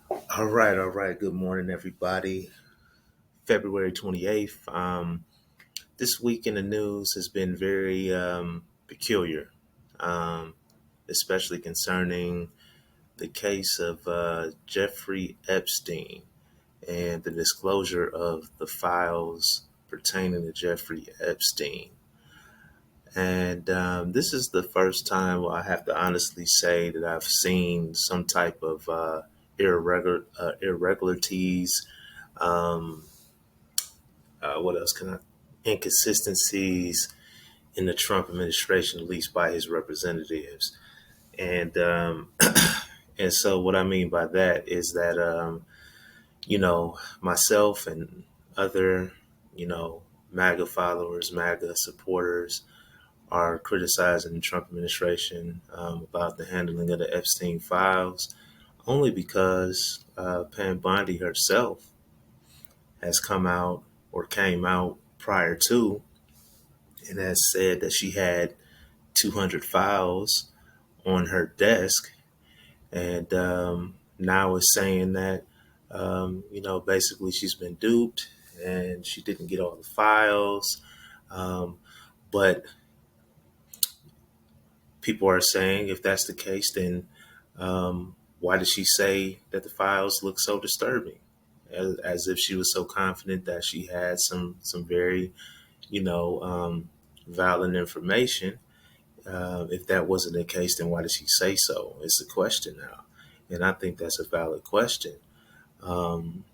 All right. Good morning, everybody. February 28th. This week in the news has been very peculiar, um, especially concerning the case of Jeffrey Epstein and the disclosure of the files pertaining to Jeffrey Epstein. And this is the first time I have to honestly say that I've seen some type of irregularities. Um, what else can I? Inconsistencies in the Trump administration, at least by his representatives. And and so what I mean by that is that myself and other MAGA followers, MAGA supporters are criticizing the Trump administration about the handling of the Epstein files, only because Pam Bondi herself has come out or came out prior to and has said that she had 200 files on her desk, and now is saying that basically she's been duped and she didn't get all the files. But people are saying if that's the case, then why did she say that the files look so disturbing? As if she was so confident that she had some very you know um, valid information. If that wasn't the case, then why did she say so? It's a question now, and I think that's a valid question. Um,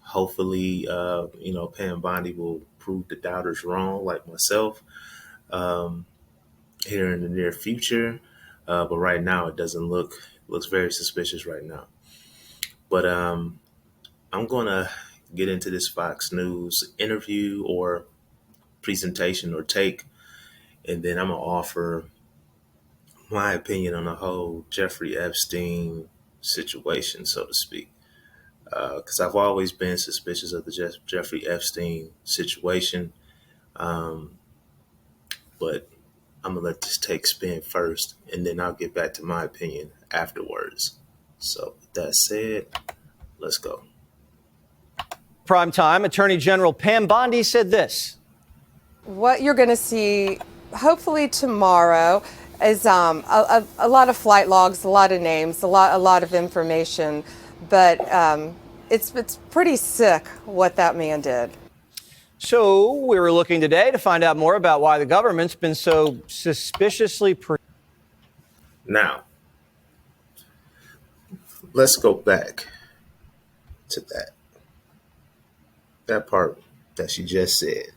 Hopefully, Pam Bondi will prove the doubters wrong, like myself, um, here in the near future. But right now, it doesn't looks very suspicious right now. But I'm gonna get into this Fox News interview or presentation or take, and then I'm gonna offer my opinion on the whole Jeffrey Epstein situation, so to speak. Because I've always been suspicious of the Jeffrey Epstein situation, um, but I'm gonna let this take spin first, and then I'll get back to my opinion afterwards. So, with that said, let's go. Primetime, Attorney General Pam Bondi said this. What you're going to see, hopefully tomorrow, is a lot of flight logs, a lot of names, a lot of information, but it's pretty sick what that man did. So we were looking today to find out more about why the government's been so suspiciously. Now, let's go back to that part that she just said.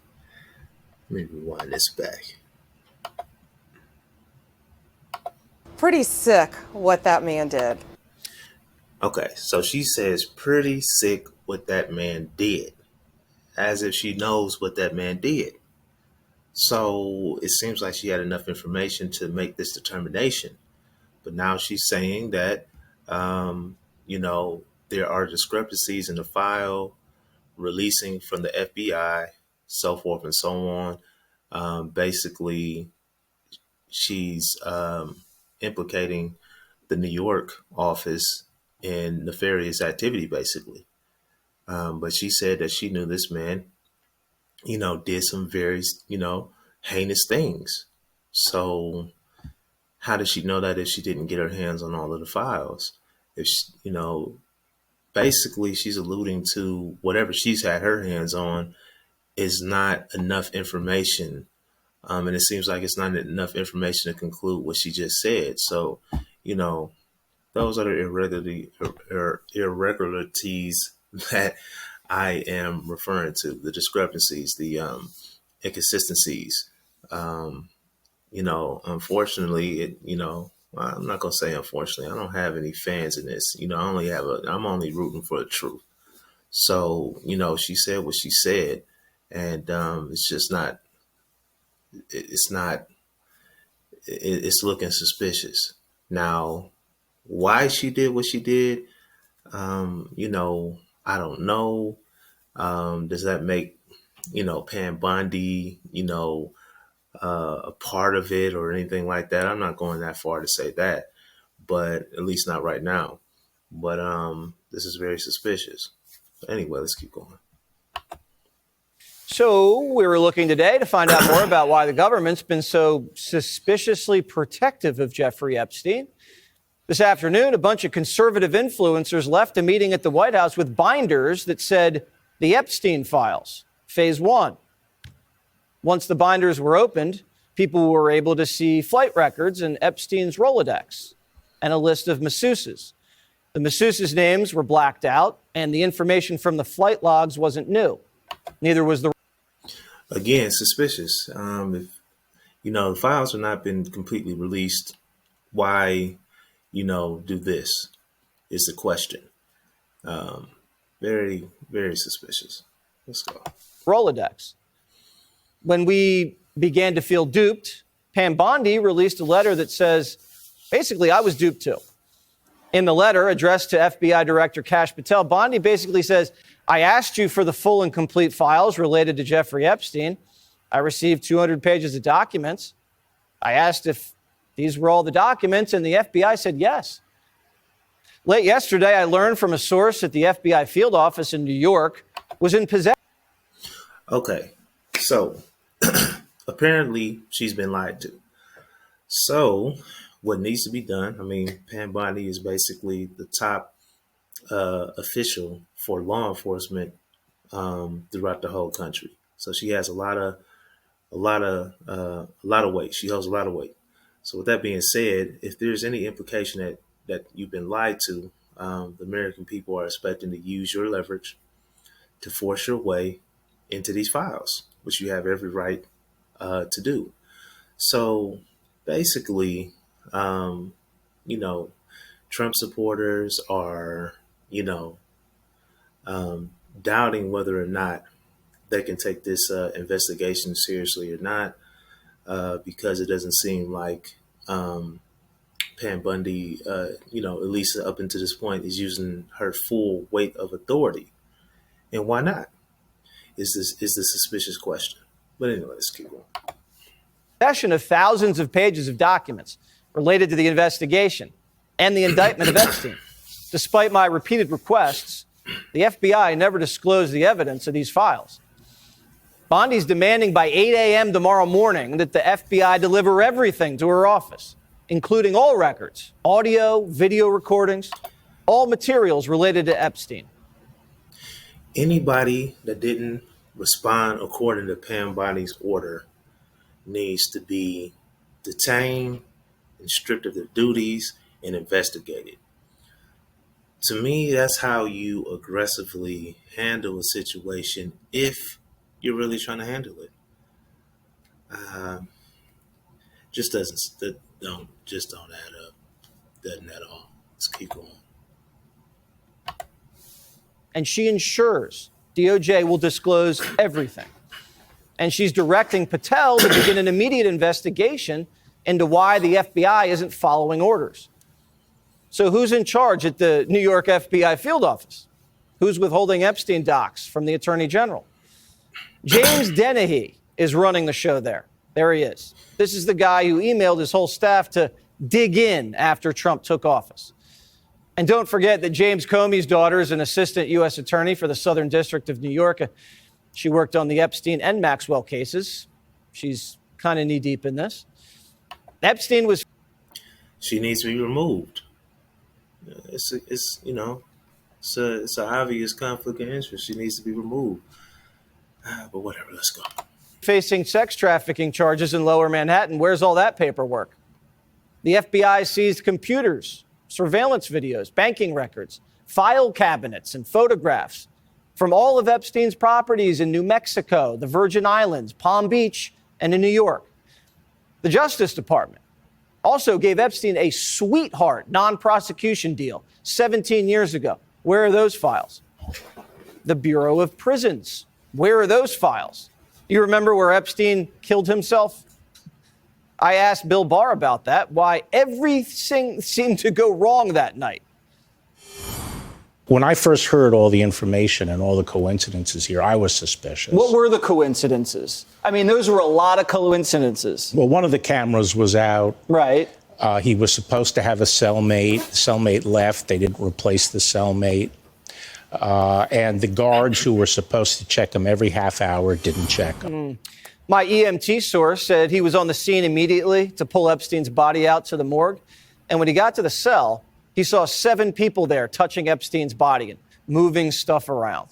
Let me rewind this back. Pretty sick what that man did. Okay, so she says pretty sick what that man did, as if she knows what that man did. So it seems like she had enough information to make this determination. But now she's saying that, um, there are discrepancies in the file releasing from the FBI, so forth and so on. Basically, she's implicating the New York office in nefarious activity, basically. But she said that she knew this man, did some very, heinous things. So how does she know that if she didn't get her hands on all of the files? If she, basically she's alluding to whatever she's had her hands on is not enough information. And it seems like it's not enough information to conclude what she just said. So, you know, those are the irregularities that I am referring to, the discrepancies, the inconsistencies. Um, Unfortunately, well, I'm not gonna say unfortunately. I don't have any fans in this. I'm only rooting for the truth. So, she said what she said, and it's just not. It's not. It's looking suspicious. Now, why she did what she did, I don't know. Does that make Pam Bondi, a part of it or anything like that? I'm not going that far to say that, but at least not right now. But this is very suspicious. But anyway, let's keep going. So we were looking today to find out more about why the government's been so suspiciously protective of Jeffrey Epstein. This afternoon, a bunch of conservative influencers left a meeting at the White House with binders that said the Epstein Files, Phase 1. Once the binders were opened, people were able to see flight records and Epstein's Rolodex and a list of masseuses. The masseuses' names were blacked out, and the information from the flight logs wasn't new. Neither was the... Again, suspicious. If, the files have not been completely released, why, do this is the question. Very, very suspicious. Let's go. Rolodex. When we began to feel duped, Pam Bondi released a letter that says, basically, I was duped too. In the letter addressed to FBI Director Kash Patel, Bondi basically says, I asked you for the full and complete files related to Jeffrey Epstein. I received 200 pages of documents. I asked if these were all the documents, and the FBI said yes. Late yesterday, I learned from a source at the FBI field office in New York was in possession. Okay, so apparently she's been lied to. So what needs to be done, Pam Bondi is basically the top official for law enforcement throughout the whole country. So she has a lot of weight. She holds a lot of weight. So with that being said, if there's any implication that you've been lied to, the American people are expecting to use your leverage to force your way into these files, which you have every right to do. So basically, Trump supporters are, doubting whether or not they can take this investigation seriously or not, because it doesn't seem like Pam Bondi, at least up until this point, is using her full weight of authority. And why not? Is the suspicious question. But anyway, let's keep going. Possession of thousands of pages of documents related to the investigation and the indictment of Epstein. Despite my repeated requests, the FBI never disclosed the evidence of these files. Bondi's demanding by 8 a.m. tomorrow morning that the FBI deliver everything to her office, including all records, audio, video recordings, all materials related to Epstein. Anybody that didn't respond according to Pam Bondi's order needs to be detained and stripped of their duties and investigated. To me, that's how you aggressively handle a situation if you're really trying to handle it. Just don't add up. Doesn't at all. Let's keep going. And she ensures DOJ will disclose everything. And she's directing Patel to begin an immediate investigation into why the FBI isn't following orders. So who's in charge at the New York FBI field office? Who's withholding Epstein docs from the Attorney General? James Dennehy is running the show there. There he is. This is the guy who emailed his whole staff to dig in after Trump took office. And don't forget that James Comey's daughter is an assistant U.S. attorney for the Southern District of New York. She worked on the Epstein and Maxwell cases. She's kind of knee-deep in this. Epstein was... She needs to be removed. It's an obvious conflict of interest. She needs to be removed. But whatever, let's go. Facing sex trafficking charges in Lower Manhattan. Where's all that paperwork? The FBI seized computers, surveillance videos, banking records, file cabinets, and photographs from all of Epstein's properties in New Mexico, the Virgin Islands, Palm Beach, and in New York. The Justice Department also gave Epstein a sweetheart non-prosecution deal 17 years ago. Where are those files? The Bureau of Prisons. Where are those files? You remember where Epstein killed himself? I asked Bill Barr about that, why everything seemed to go wrong that night. When I first heard all the information and all the coincidences here, I was suspicious. What were the coincidences? Those were a lot of coincidences. Well, one of the cameras was out. Right. He was supposed to have a cellmate. The cellmate left. They didn't replace the cellmate. And the guards who were supposed to check him every half hour didn't check him. My EMT source said he was on the scene immediately to pull Epstein's body out to the morgue. And when he got to the cell, he saw 7 people there touching Epstein's body and moving stuff around.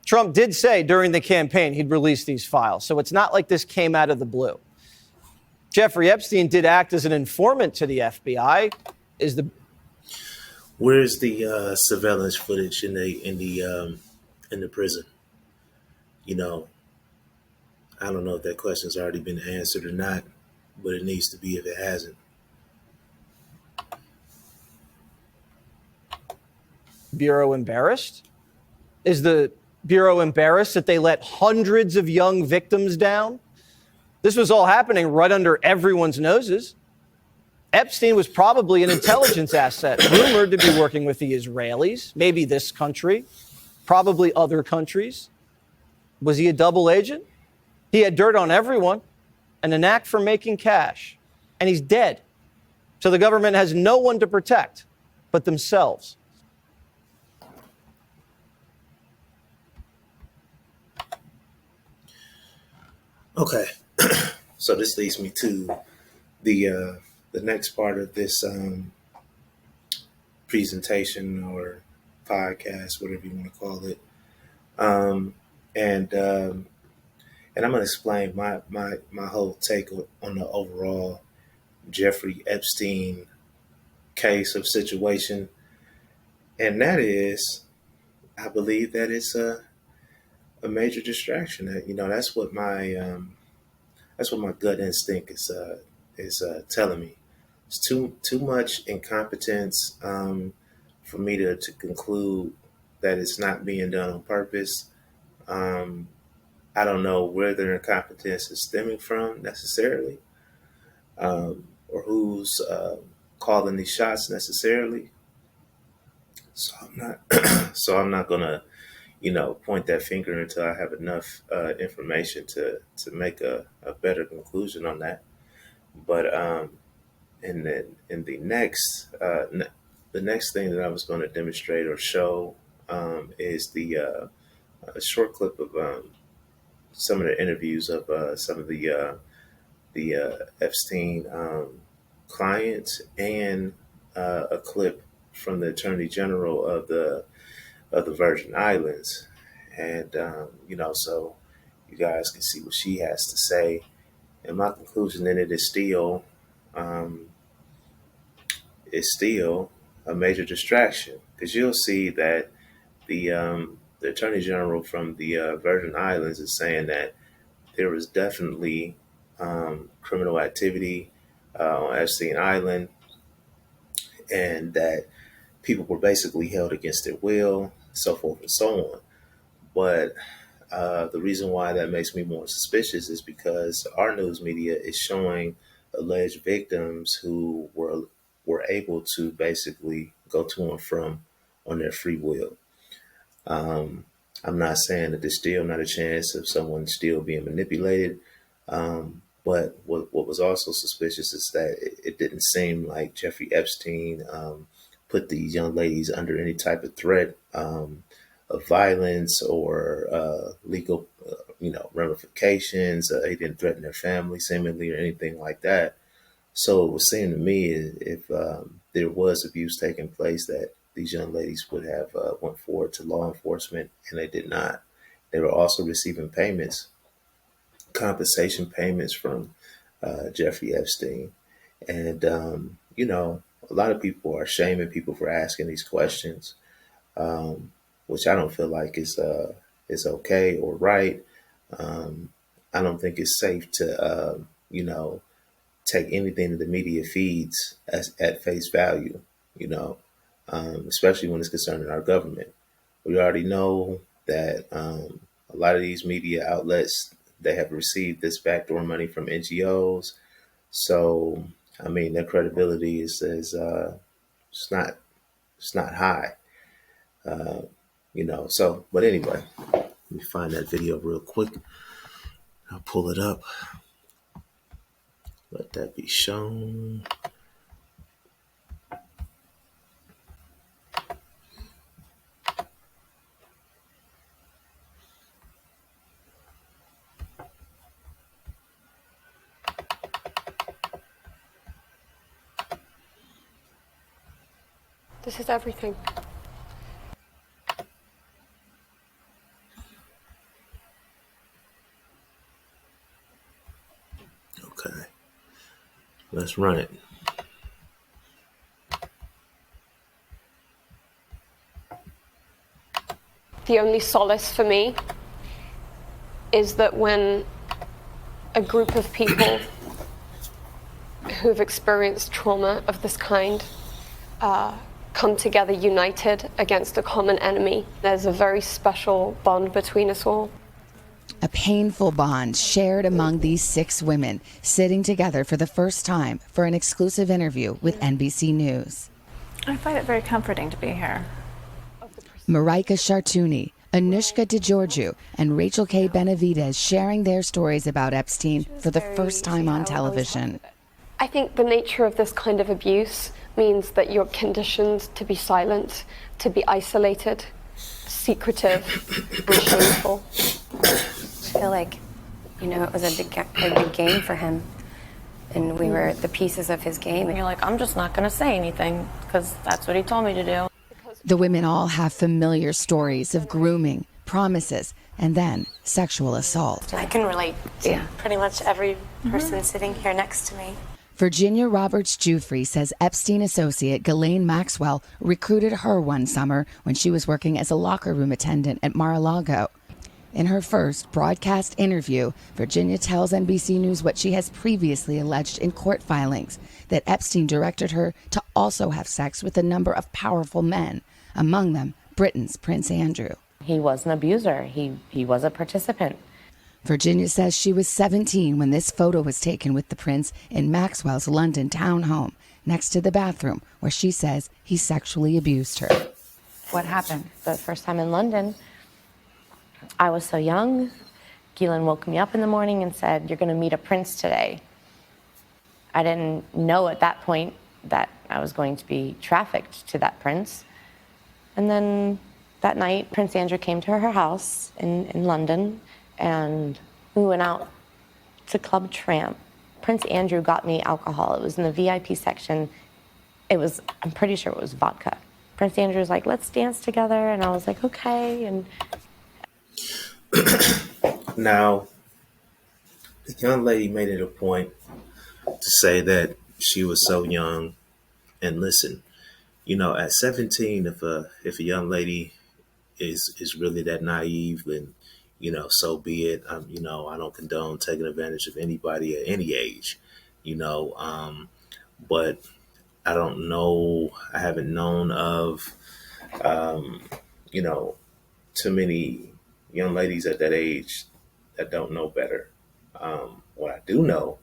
Trump did say during the campaign he'd release these files, so it's not like this came out of the blue. Jeffrey Epstein did act as an informant to the FBI. Where's the surveillance footage in the prison? You know, I don't know if that question's already been answered or not, but it needs to be if it hasn't. Bureau embarrassed? Is the Bureau embarrassed that they let hundreds of young victims down? This was all happening right under everyone's noses. Epstein was probably an intelligence asset, rumored to be working with the Israelis, maybe this country, probably other countries. Was he a double agent? He had dirt on everyone and a knack for making cash. And he's dead. So the government has no one to protect but themselves. Okay, so this leads me to the next part of this presentation or podcast, whatever you want to call it, and I'm going to explain my whole take on the overall Jeffrey Epstein case of situation, and that is, I believe that it's a major distraction. That's what my gut instinct is telling me. It's too much incompetence for me to conclude that it's not being done on purpose. I don't know where their incompetence is stemming from necessarily, or who's calling these shots necessarily. So I'm not gonna point that finger until I have enough information to make a better conclusion on that. But in the next the next thing that I was going to demonstrate or show is a short clip of some of the interviews of some of the Epstein clients, and a clip from the Attorney General of the Virgin Islands, and so you guys can see what she has to say. And my conclusion in it is still a major distraction, because you'll see that the Attorney General from the Virgin Islands is saying that there was definitely criminal activity on Epstein Island, and that people were basically held against their will, so forth and so on. But the reason why that makes me more suspicious is because our news media is showing alleged victims who were able to basically go to and from on their free will. I'm not saying that there's still not a chance of someone still being manipulated, but what was also suspicious is that it didn't seem like Jeffrey Epstein put these young ladies under any type of threat of violence or legal, ramifications. He didn't threaten their family, seemingly, or anything like that. So it would seem to me, if there was abuse taking place, that these young ladies would have went forward to law enforcement, and they did not. They were also receiving payments, compensation payments from Jeffrey Epstein. And, a lot of people are shaming people for asking these questions, which I don't feel like is okay or right. I don't think it's safe to, take anything that the media feeds at face value, especially when it's concerning our government. We already know that a lot of these media outlets, they have received this backdoor money from NGOs. So, I mean, their credibility is it's not high, So, but anyway, let me find that video real quick. I'll pull it up. Let that be shown. This is everything. Okay, let's run it. The only solace for me is that when a group of people who've experienced trauma of this kind come together united against a common enemy, there's a very special bond between us all. A painful bond shared among these 6 women sitting together for the first time for an exclusive interview with NBC News. I find it very comforting to be here. Marika Chartouni, Anushka DeGiorgio, and Rachel K. Benavidez sharing their stories about Epstein for the first time on television. I think the nature of this kind of abuse means that you're conditioned to be silent, to be isolated, secretive, and shameful. I feel like, it was a big game for him. And we were the pieces of his game. And you're like, I'm just not going to say anything because that's what he told me to do. The women all have familiar stories of grooming, promises, and then sexual assault. I can relate to pretty much every person sitting here next to me. Virginia Roberts-Giuffre says Epstein associate Ghislaine Maxwell recruited her one summer when she was working as a locker room attendant at Mar-a-Lago. In her first broadcast interview, Virginia tells NBC News what she has previously alleged in court filings, that Epstein directed her to also have sex with a number of powerful men, among them Britain's Prince Andrew. He was an abuser. He was a participant. Virginia says she was 17 when this photo was taken with the prince in Maxwell's London townhome, next to the bathroom where she says he sexually abused her. What happened? The first time in London, I was so young. Ghislaine woke me up in the morning and said, "You're going to meet a prince today." I didn't know at that point that I was going to be trafficked to that prince. And then that night, Prince Andrew came to her house in London, and we went out to Club Tramp. Prince Andrew got me alcohol. It was in the VIP section. I'm pretty sure it was vodka. Prince Andrew was like, "Let's dance together." And I was like, okay. And Now, the young lady made it a point to say that she was so young. And listen, at 17, if a young lady is really that naive, then so be it. I don't condone taking advantage of anybody at any age. But I don't know. I haven't known of too many young ladies at that age that don't know better. What I do know,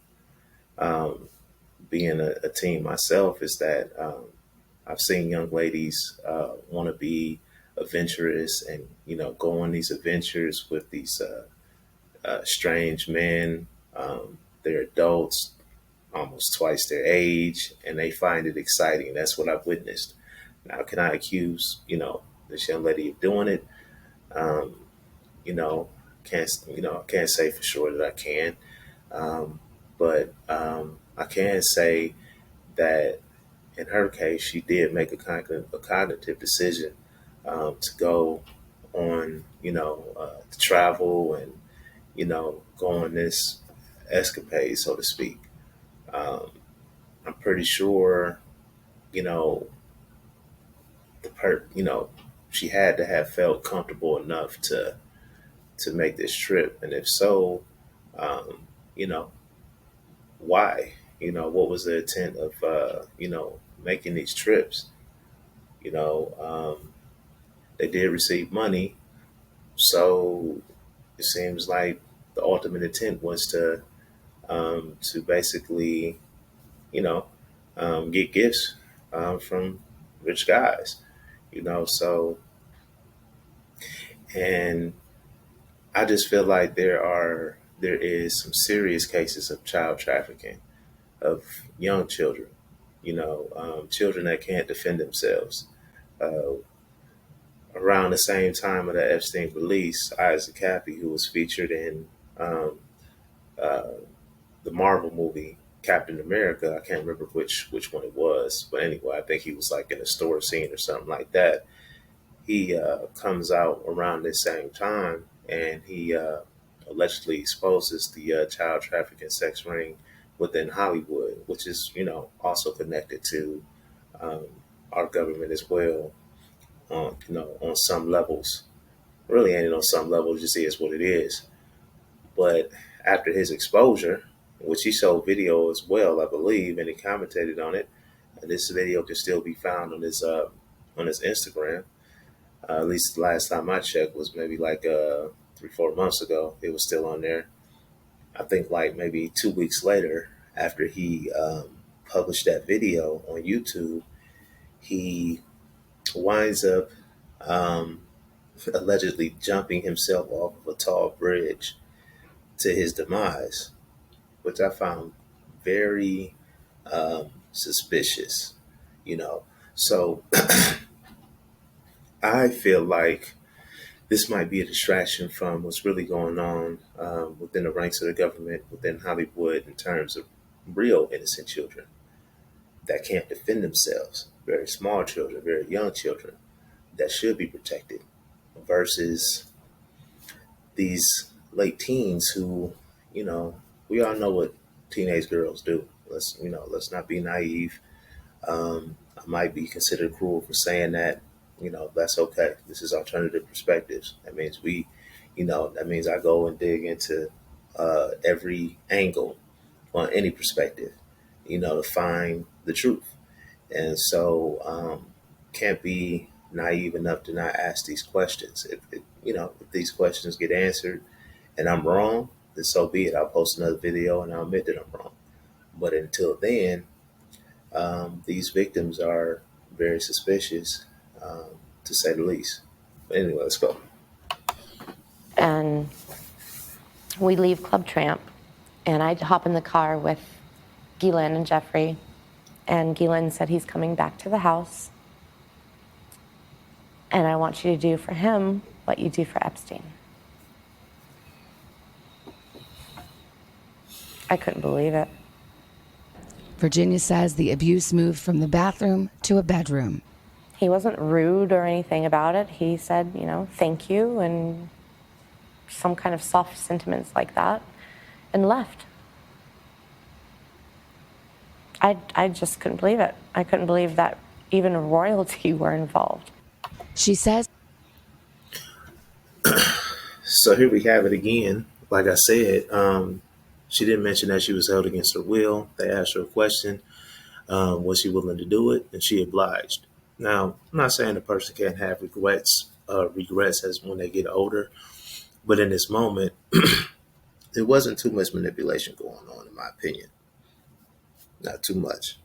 being a teen myself, is that I've seen young ladies want to be adventurous and go on these adventures with these strange men. They're adults, almost twice their age, and they find it exciting. That's what I've witnessed. Now, can I accuse this young lady of doing it? Can't say for sure that I can, but I can say that in her case, she did make a cognitive decision to go on, to travel and, go on this escapade, so to speak. I'm pretty sure, she had to have felt comfortable enough to make this trip, and if so, why? What was the intent of making these trips? They did receive money, so it seems like the ultimate intent was to basically, get gifts from rich guys, so, and I just feel like there is some serious cases of child trafficking, of young children, children that can't defend themselves. Uh, Around the same time of the Epstein release, Isaac Cappy, who was featured in um, uh, the Marvel movie Captain America, I can't remember which one it was, but anyway, I think he was like in a store scene or something like that. He comes out around this same time, and he allegedly exposes the child trafficking sex ring within Hollywood, which is also connected to um, our government as well. On some levels, really ain't on some levels. Just is what it is. But after his exposure, which he showed video as well, I believe, and he commentated on it, and this video can still be found on his Instagram. At least the last time I checked was maybe like 3-4 months ago. It was still on there. I think like maybe 2 weeks later, after he published that video on YouTube, he winds up um, allegedly jumping himself off of a tall bridge to his demise, which I found very suspicious. You know, so I feel like this might be a distraction from what's really going on within the ranks of the government, within Hollywood, in terms of real innocent children that can't defend themselves, very small children, very young children that should be protected, versus these late teens who, we all know what teenage girls do. Let's not be naive. I might be considered cruel for saying that. That's okay. This is alternative perspectives. That means I go and dig into every angle on any perspective, to find the truth. And so, can't be naive enough to not ask these questions. If these questions get answered and I'm wrong, then so be it. I'll post another video and I'll admit that I'm wrong. But until then, these victims are very suspicious, to say the least. But anyway, let's go. And we leave Club Tramp, and I hop in the car with Ghislaine and Jeffrey, and Ghislaine said he's coming back to the house, and I want you to do for him what you do for Epstein. I couldn't believe it. Virginia says the abuse moved from the bathroom to a bedroom. He wasn't rude or anything about it. He said, thank you, and some kind of soft sentiments like that, and left. I just couldn't believe it. I couldn't believe that even royalty were involved. She says. So here we have it again. Like I said, she didn't mention that she was held against her will. They asked her a question. Was she willing to do it? And she obliged. Now, I'm not saying a person can't have regrets as when they get older, but in this moment, there wasn't too much manipulation going on, in my opinion. Not too much.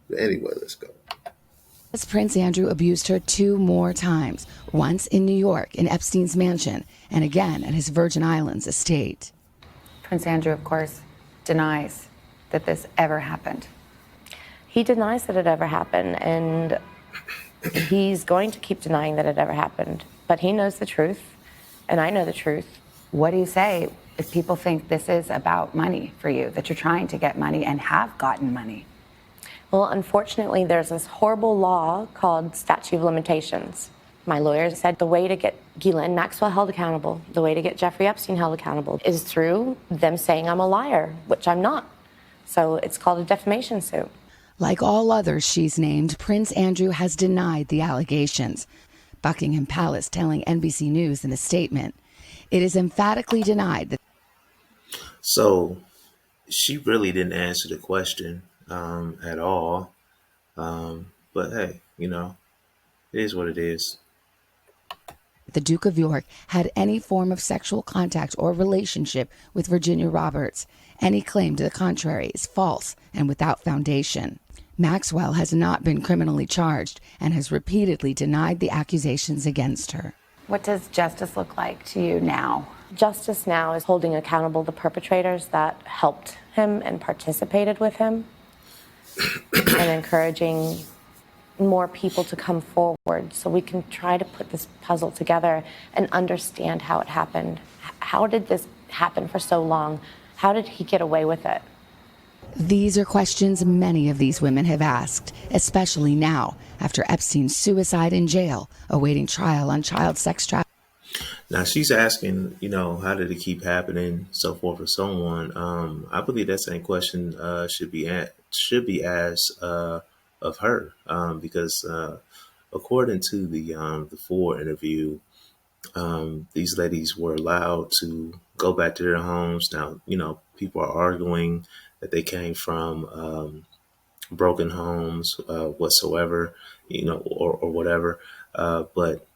But anyway, let's go. Prince Andrew abused her 2 more times, once in New York in Epstein's mansion, and again at his Virgin Islands estate. Prince Andrew, of course, denies that this ever happened. He denies that it ever happened, and he's going to keep denying that it ever happened. But he knows the truth, and I know the truth. What do you say if people think this is about money for you, that you're trying to get money and have gotten money? Well, unfortunately, there's this horrible law called statute of limitations. My lawyer said the way to get Ghislaine Maxwell held accountable, the way to get Jeffrey Epstein held accountable, is through them saying I'm a liar, which I'm not. So it's called a defamation suit. Like all others she's named, Prince Andrew has denied the allegations. Buckingham Palace telling NBC News in a statement, it is emphatically denied that. So she really didn't answer the question at all. But hey, it is what it is. The Duke of York had any form of sexual contact or relationship with Virginia Roberts. Any claim to the contrary is false and without foundation. Maxwell has not been criminally charged and has repeatedly denied the accusations against her. What does justice look like to you now? Justice now is holding accountable the perpetrators that helped him and participated with him and encouraging more people to come forward so we can try to put this puzzle together and understand how it happened. How did this happen for so long? How did he get away with it? These are questions many of these women have asked, especially now after Epstein's suicide in jail, awaiting trial on child sex trafficking. Now she's asking, how did it keep happening, so forth and so on. I believe that same question should be asked of her, because according to the Ford interview, these ladies were allowed to go back to their homes. Now, people are arguing that they came from broken homes whatsoever, or whatever. But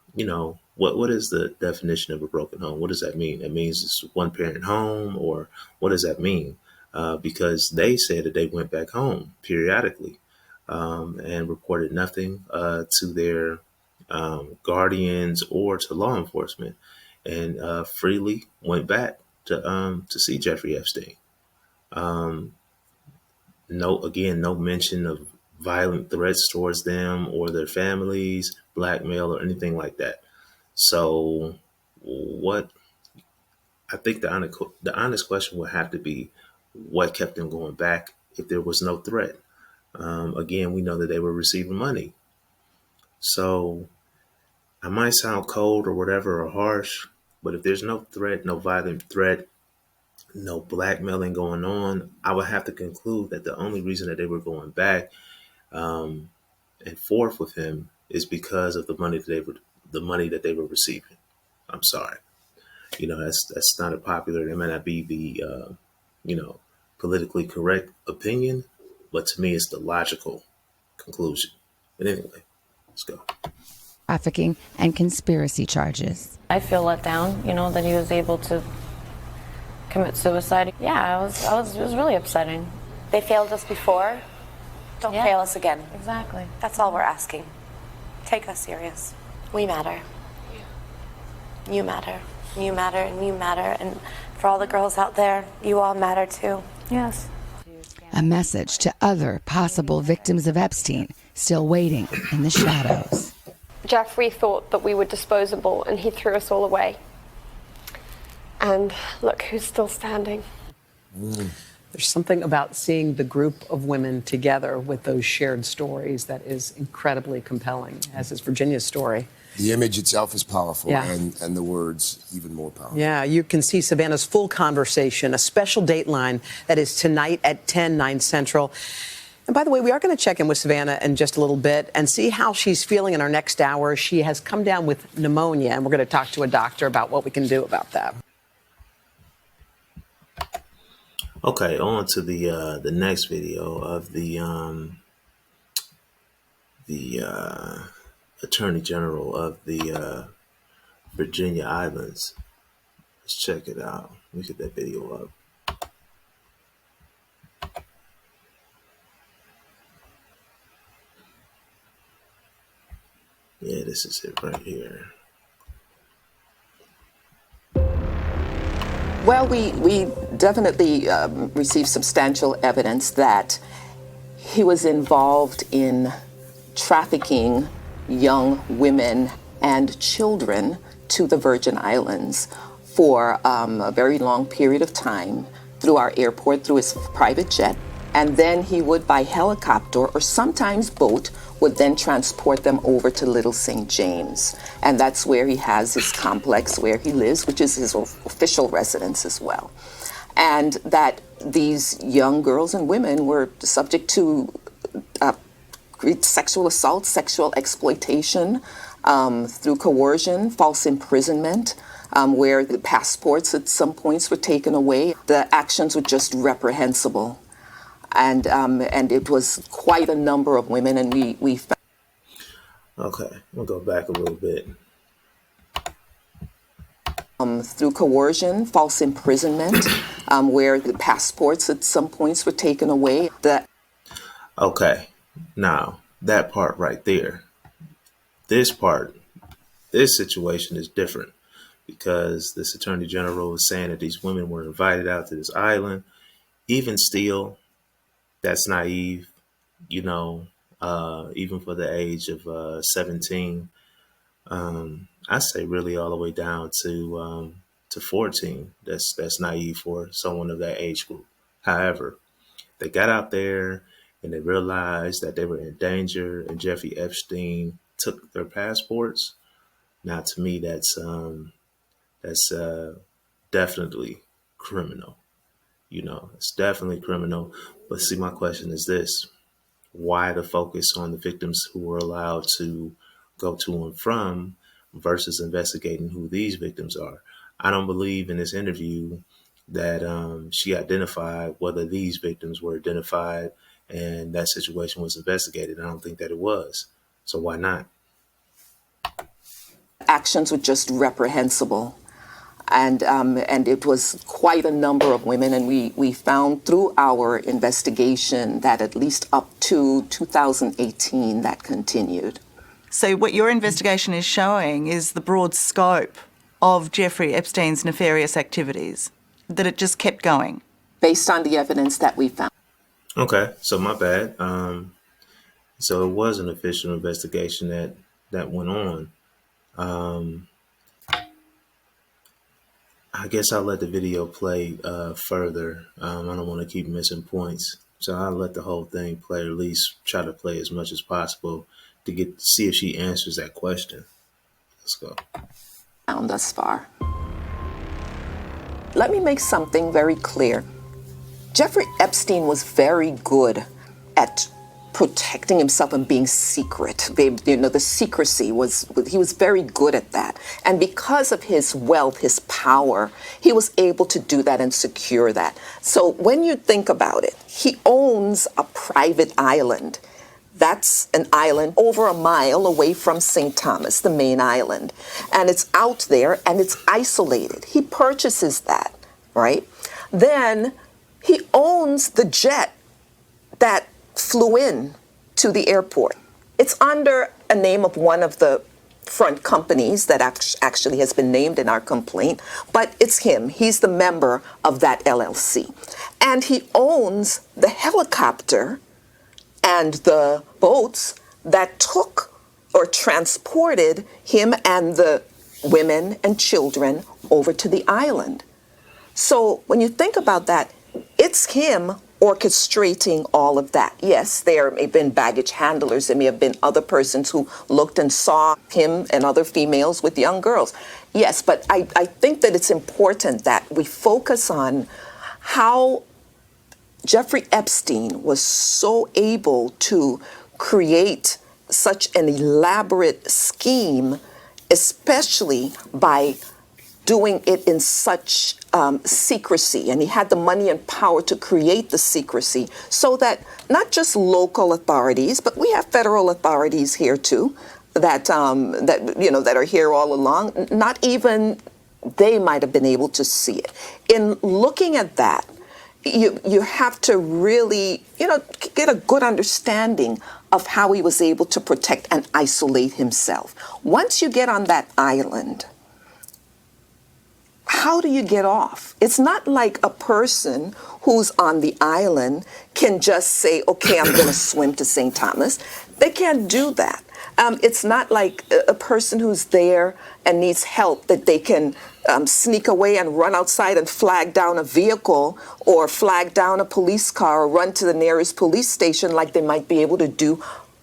what is the definition of a broken home? What does that mean? It means it's one parent home, or what does that mean? Because they said that they went back home periodically and reported nothing to their guardians or to law enforcement, and freely went back to see Jeffrey Epstein. No mention of violent threats towards them or their families, blackmail, or anything like that. So, what I think the honest question would have to be, what kept them going back if there was no threat? Again, we know that they were receiving money. So, I might sound cold or whatever or harsh, but if there's no threat, no violent threat, no blackmailing going on, I would have to conclude that the only reason that they were going back and forth with him is because of the money that they were receiving. I'm sorry, that's not a popular. It may not be the politically correct opinion, but to me, it's the logical conclusion. But anyway, let's go. Trafficking and conspiracy charges. I feel let down, that he was able to commit suicide. Yeah, it was really upsetting. They failed us before. Don't fail us again. Exactly. That's all we're asking. Take us serious. We matter. You matter. You matter, and you matter. And for all the girls out there, you all matter too. Yes. A message to other possible victims of Epstein still waiting in the shadows. Jeffrey thought that we were disposable, and he threw us all away. And look who's still standing. There's something about seeing the group of women together with those shared stories that is incredibly compelling, as is Virginia's story. The image itself is powerful, Yeah. and the words even more powerful. Yeah, you can see Savannah's full conversation, a special Dateline that is tonight at 10, 9 Central. And by the way, we are going to check in with Savannah in just a little bit and see how she's feeling in our next hour. She has come down with pneumonia, and we're going to talk to a doctor about what we can do about that. Okay, on to the next video of the Attorney General of the Virginia Islands. Let's check it out. Let me get that video up. Yeah, this is it right here. Well, we definitely received substantial evidence that he was involved in trafficking young women and children to the Virgin Islands for a very long period of time through our airport, through his private jet. And then he would, by helicopter or sometimes boat, would then transport them over to Little St. James. And that's where he has his complex where he lives, which is his official residence as well. And that these young girls and women were subject to sexual assault, sexual exploitation, through coercion, false imprisonment, where the passports at some points were taken away. The actions were just reprehensible. And it was quite a number of women, and we found. Okay, we'll go back a little bit. Through coercion, false imprisonment, where the passports at some points were taken away. Okay, now that part right there, this part This situation is different because this attorney general was saying that these women were invited out to this island. Even still, that's naive, you know, even for the age of 17. I say really all the way down to 14. That's naive for someone of that age group. However, they got out there and they realized that they were in danger, and Jeffrey Epstein took their passports. Now, to me, that's definitely criminal. You know, it's definitely criminal. But see, my question is this: why the focus on the victims who were allowed to go to and from versus investigating who these victims are? I don't believe in this interview that she identified whether these victims were identified and that situation was investigated. I don't think that it was. So why not? Actions were just reprehensible. And it was quite a number of women, and we found through our investigation that at least up to 2018 that continued. So what your investigation is showing is the broad scope of Jeffrey Epstein's nefarious activities, that it just kept going. Based on the evidence that we found. Okay, so my bad. So it was an official investigation that went on. I guess I'll let the video play further. I don't want to keep missing points. So I'll let the whole thing play, or at least try to play as much as possible to see if she answers that question. Let's go. Found thus far. Let me make something very clear. Jeffrey Epstein was very good at protecting himself and being secret. You know, the secrecy he was very good at that. And because of his wealth, his power, he was able to do that and secure that. So when you think about it, he owns a private island. That's an island over a mile away from St. Thomas, the main island. And it's out there and it's isolated. He purchases that, right? Then he owns the jet that flew in to the airport. It's under a name of one of the front companies that actually has been named in our complaint, but it's him. He's the member of that LLC. And he owns the helicopter and the boats that took or transported him and the women and children over to the island. So when you think about that, it's him orchestrating all of that. Yes, there may have been baggage handlers. There may have been other persons who looked and saw him and other females with young girls. Yes, but I think that it's important that we focus on how Jeffrey Epstein was so able to create such an elaborate scheme, especially by doing it in such secrecy. And he had the money and power to create the secrecy so that not just local authorities, but we have federal authorities here too that are here all along. Not even they might have been able to see it. In looking at that, you have to really, get a good understanding of how he was able to protect and isolate himself. Once you get on that island, how do you get off? It's not like a person who's on the island can just say, okay, I'm going to swim to St. Thomas. They can't do that. It's not like a person who's there and needs help that they can sneak away and run outside and flag down a vehicle or flag down a police car or run to the nearest police station like they might be able to do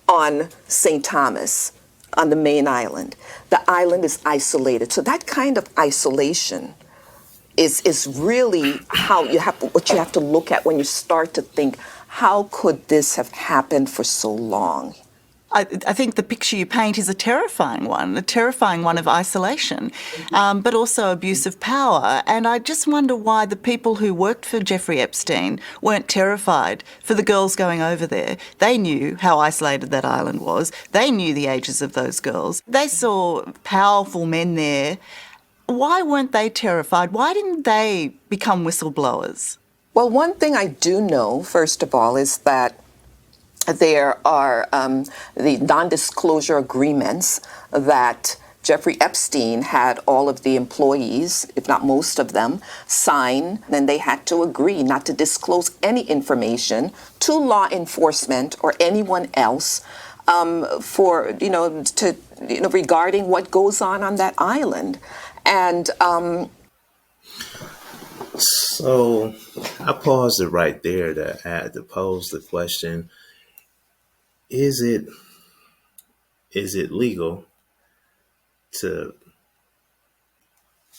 on St. Thomas, on the main island. The island is isolated. So that kind of isolation is really what you have to look at when you start to think, how could this have happened for so long? I think the picture you paint is a terrifying one of isolation, but also abuse of power. And I just wonder why the people who worked for Jeffrey Epstein weren't terrified for the girls going over there. They knew how isolated that island was. They knew the ages of those girls. They saw powerful men there. Why weren't they terrified? Why didn't they become whistleblowers? Well, one thing I do know, first of all, is that there are the non-disclosure agreements that Jeffrey Epstein had all of the employees, if not most of them, sign, and they had to agree not to disclose any information to law enforcement or anyone else for, regarding what goes on that island. And so I paused it right there to pose the question: is it legal to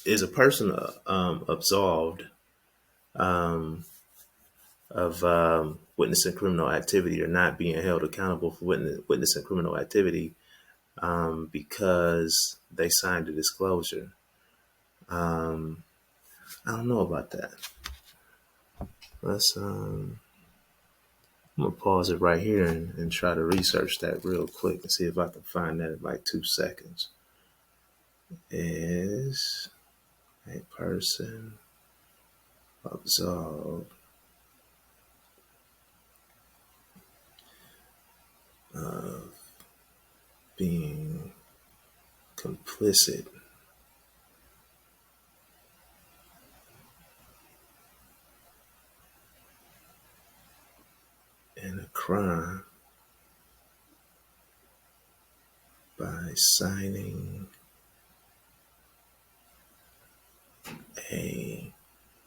is a person absolved of witnessing criminal activity or not being held accountable for witnessing criminal activity because they signed a disclosure? I don't know about that. I'm gonna pause it right here and try to research that real quick and see if I can find that in like 2 seconds. Is a person absolved of being complicit in a crime by signing a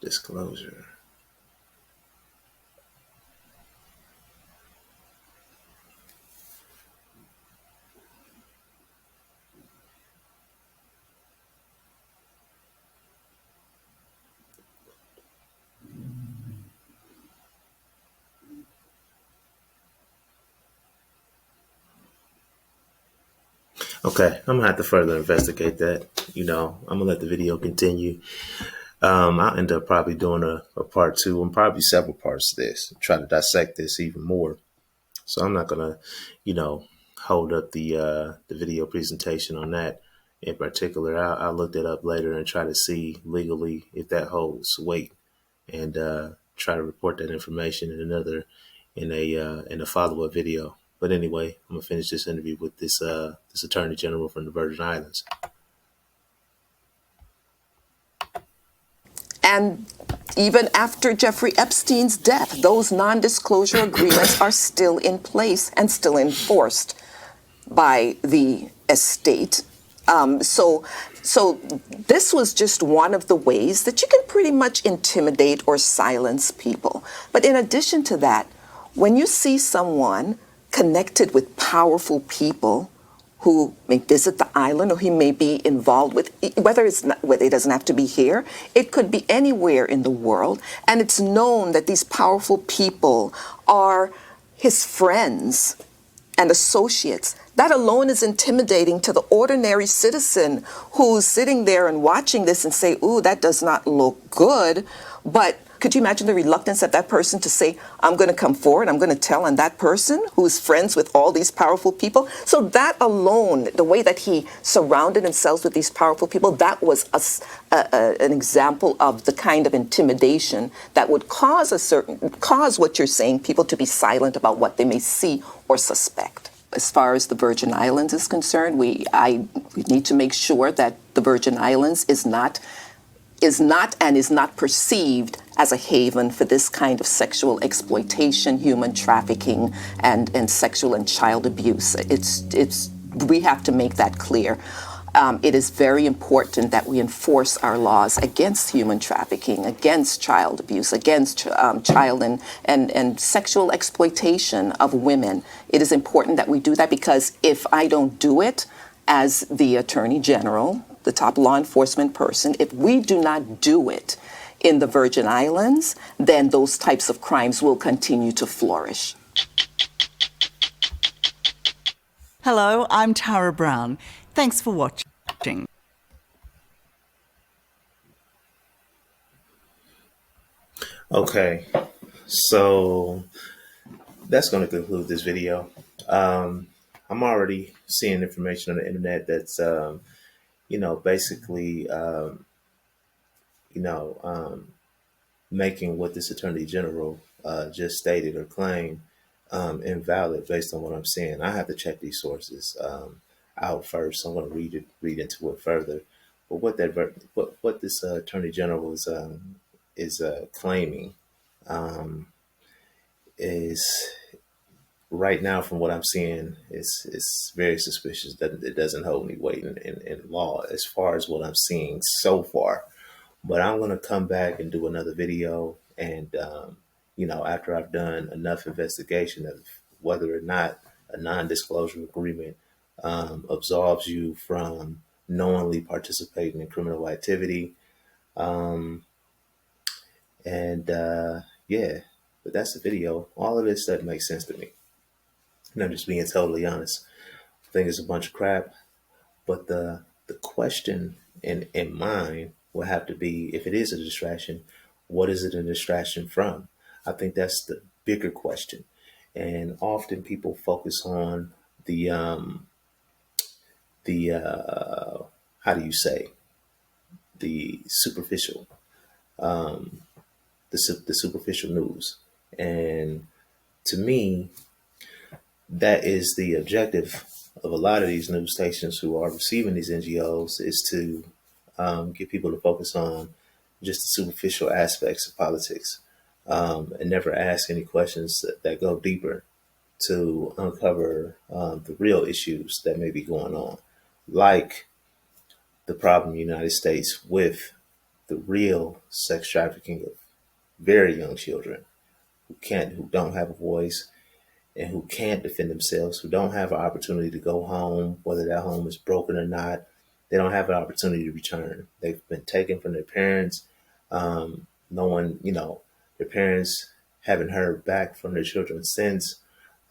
disclosure? Okay, I'm gonna have to further investigate that. I'm gonna let the video continue. I'll end up probably doing a part two and probably several parts of this, try to dissect this even more. So I'm not gonna, hold up the video presentation on that in particular. I'll look that up later and try to see legally if that holds weight, and try to report that information in a follow up video. But anyway, I'm gonna finish this interview with this Attorney General from the Virgin Islands. And even after Jeffrey Epstein's death, those non-disclosure agreements are still in place and still enforced by the estate. So this was just one of the ways that you can pretty much intimidate or silence people. But in addition to that, when you see someone connected with powerful people who may visit the island or he may be involved with, whether it doesn't have to be here, it could be anywhere in the world, and it's known that these powerful people are his friends and associates. That alone is intimidating to the ordinary citizen who's sitting there and watching this and say, ooh, that does not look good. But could you imagine the reluctance of that person to say, I'm going to come forward, I'm going to tell on that person who's friends with all these powerful people? So that alone, the way that he surrounded himself with these powerful people, that was an example of the kind of intimidation that would cause what you're saying, people to be silent about what they may see or suspect. As far as the Virgin Islands is concerned, we need to make sure that the Virgin Islands is not perceived as a haven for this kind of sexual exploitation, human trafficking, and sexual and child abuse. We have to make that clear. It is very important that we enforce our laws against human trafficking, against child abuse, against child and sexual exploitation of women. It is important that we do that, because if I don't do it as the Attorney General, the top law enforcement person, if we do not do it in the Virgin Islands, then those types of crimes will continue to flourish. Hello, I'm Tara Brown. Thanks for watching. Okay, so that's going to conclude this video. I'm already seeing information on the internet that's, basically, making what this Attorney General just stated or claimed invalid based on what I'm seeing. I have to check these sources. out first. I'm going to read into it further. But what this Attorney General is claiming is right now, from what I'm seeing, it's very suspicious that it doesn't hold any weight in law as far as what I'm seeing so far. But I'm going to come back and do another video, and after I've done enough investigation of whether or not a non-disclosure agreement absolves you from knowingly participating in criminal activity. Yeah, but that's the video. All of this doesn't make sense to me. And I'm just being totally honest. I think it's a bunch of crap. But the question in mind will have to be, if it is a distraction, what is it a distraction from? I think that's the bigger question. And often people focus on the how do you say, the superficial, the superficial news. And to me, that is the objective of a lot of these news stations who are receiving these NGOs, is to get people to focus on just the superficial aspects of politics, and never ask any questions that go deeper to uncover the real issues that may be going on, like the problem in the United States with the real sex trafficking of very young children who don't have a voice, and who can't defend themselves, who don't have an opportunity to go home, whether that home is broken or not. They don't have an opportunity to return. They've been taken from their parents. No one, their parents haven't heard back from their children since.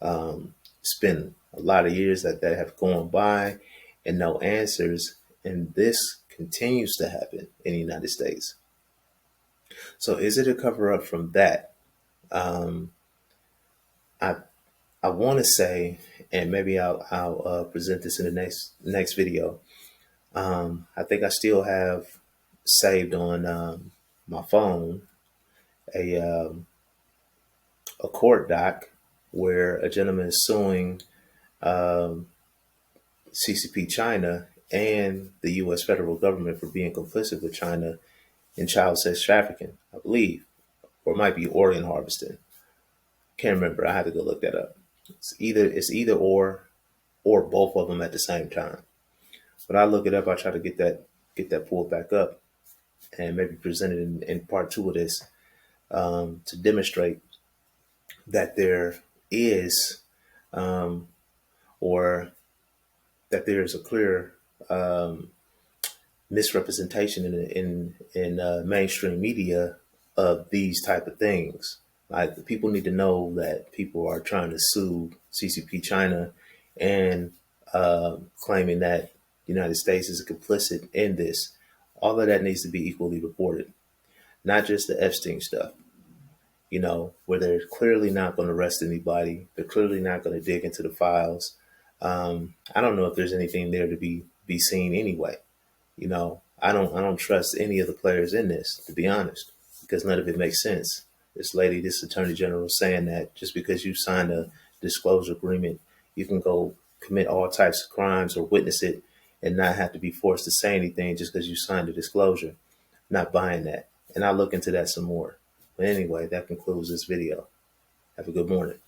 It's been a lot of years that have gone by and no answers. And this continues to happen in the United States. So is it a cover up from that? I want to say, and maybe I'll present this in the next video. I think I still have saved on my phone a court doc where a gentleman is suing CCP China and the U.S. federal government for being complicit with China in child sex trafficking, I believe, or it might be organ harvesting. Can't remember. I have to go look that up. It's either or both of them at the same time. But I look it up. I try to get that pulled back up and maybe present it in part 2 of this, to demonstrate that there is, or that there is a clear misrepresentation in mainstream media of these type of things. Like, people need to know that people are trying to sue CCP China and claiming that the United States is complicit in this. All of that needs to be equally reported, not just the Epstein stuff, where they're clearly not going to arrest anybody. They're clearly not going to dig into the files. I don't know if there's anything there to be seen anyway. I don't trust any of the players in this, to be honest, because none of it makes sense. This Attorney General, saying that just because you signed a disclosure agreement, you can go commit all types of crimes or witness it and not have to be forced to say anything just because you signed a disclosure. Not buying that. And I'll look into that some more. But anyway, that concludes this video. Have a good morning.